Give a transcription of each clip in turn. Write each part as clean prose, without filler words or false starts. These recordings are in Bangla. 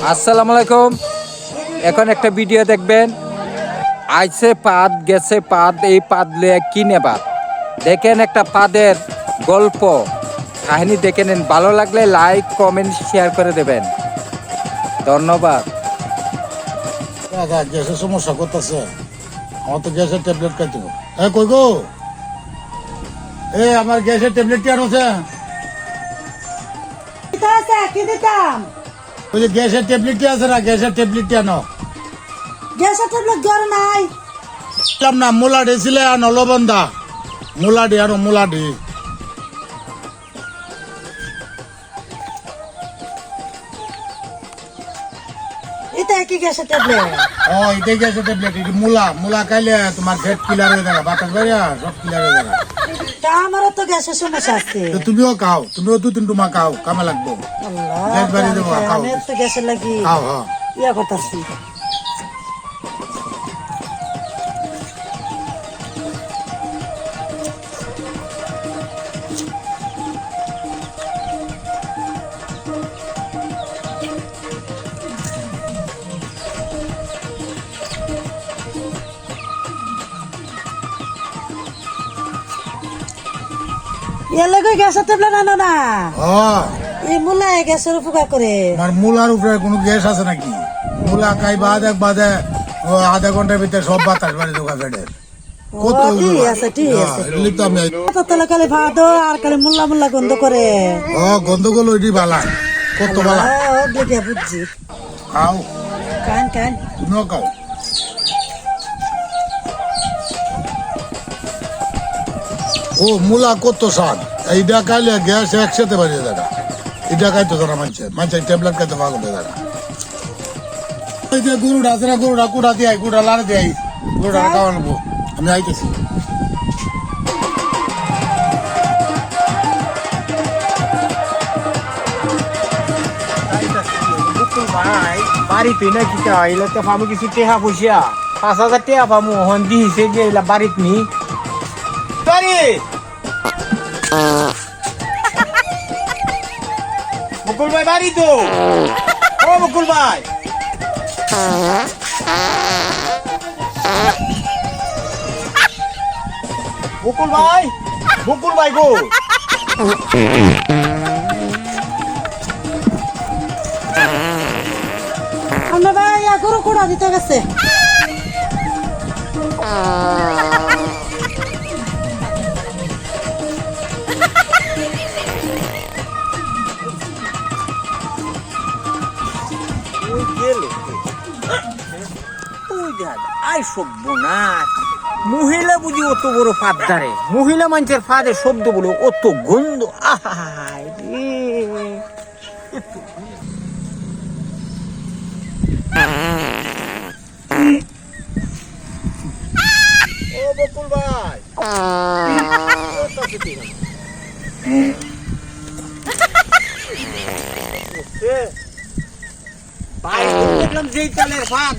আসসালামু আলাইকুম। এখন একটা ভিডিও দেখবেন। আইছে পাদ গেছে পাদ, এই পাদ লিয়ে কিনে বাদ দেখেন, একটা পাদের গল্প কাহিনী দেখে নেন। ভালো লাগলে লাইক কমেন্ট শেয়ার করে দেবেন। ধন্যবাদ। গ্যাসের সমস্যা করতেছে, আমার তো গ্যাসের ট্যাবলেট খাইতে হবে। কই গো, আমার গ্যাসের ট্যাবলেট কি আছে? ওই যে গ্যাসের ট্যাবলেটটি আছে না, গ্যাসের ট্যাবলেটটি আনো। গ্যাসের ট্যাবলেট ঘরে নাই। না মুলাডি ছিল আনো, লবন্দা মুলাডি আনো, মুলাডি। এটা কি গ্যাসের ট্যাবলেট? এটাই গ্যাসের ট্যাবলেট। মুলা মুলা খাইলে তোমার ফ্যাট ক্লিয়ার হয়ে যাবে, বাতাস বাইরে সব ক্লিয়ার হয়ে যাবে। তা আমারও তো গ্যাসের সমস্যা আছে। তুমিও খাও, তুমিও 2-3 টুমা খাও, কামে লাগবো। গ্যাস বাড়িয়ে দেবো, খাও। আমি তো গ্যাসের লাগি খাও হ্যাঁ ইয়া করতেছি। এর লগে গ্যাসের ট্যাবলেট আনো না। এই মুলায় গ্যাসের উপকার করে। আমার মুলার উপরে কোনো গ্যাস আছে নাকি? মুলা খাই বাদে আধা ঘন্টার ভিতরে সব বাতাস বাড়ি ঢোকা ফেডে। ঠিক আছে ঠিক আছে। তাহলে খালি ভাত আর খালি মুল্লা মুল্লা গন্ধ করে। গন্ধ গুলো ওইটি বালা, কত বালা। দেখে বুঝছি। খাও, কান কান তুমিও খাও। মুলা কত স্বাদ, এইটা খাইলে গ্যাস একসাথে বাড়িয়ে দেয়। এটা খাইতে ধরা মানছে ট্যাবলেট খাইতে ভালো হয়ে যায়। ওই যে গরুটা আছে না, গরুটা কুড়া দিয়ে গুড়া লাড়ে দিয়ে গরুটা খাওয়া নেবো। আমি আইতেছি। ভাই বাড়িতে না কি এলে তো পাবো কিছু টেহা পয়সা, 5,000 টাকা পাবো। হন দিছে যে এলা বাড়িত নি বাড়ি বকুল ভাই বাড়ি তো। ও বকুল ভাই, বকুল ভাই, বকুল ভাই গো। আমরা ভাই গরু কুড়া দিতে গেছে। মহিলা বুঝি অত বড় ফাঁদ ধরে, মহিলা মানুষের ফাঁদের শব্দ বলো অত গন্ধ। ও বকুল ভাই, দেখলাম যেই চালের ফাঁদ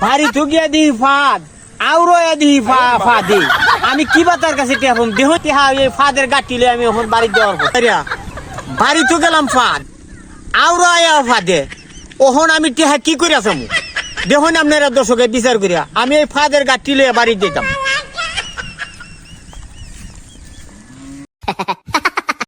বাড়ি তো গিয়া দিই ফাঁদ, আউরো দিই ফাঁদে। আমি কি বা তার কাছে টেহন দেহ টেহা এই ফাঁদের গাটিলে আমি এখন বাড়ি দেওয়ার বাড়ি তো গেলাম ফাঁদ, আউরো আয়া ফাঁদে। ওহন আমি টেহা কি করে আসামু দেখুন আপনারা দর্শকের বিচার করিয়া। আমি এই ফাঁদের গাটিলে বাড়ি দিতাম।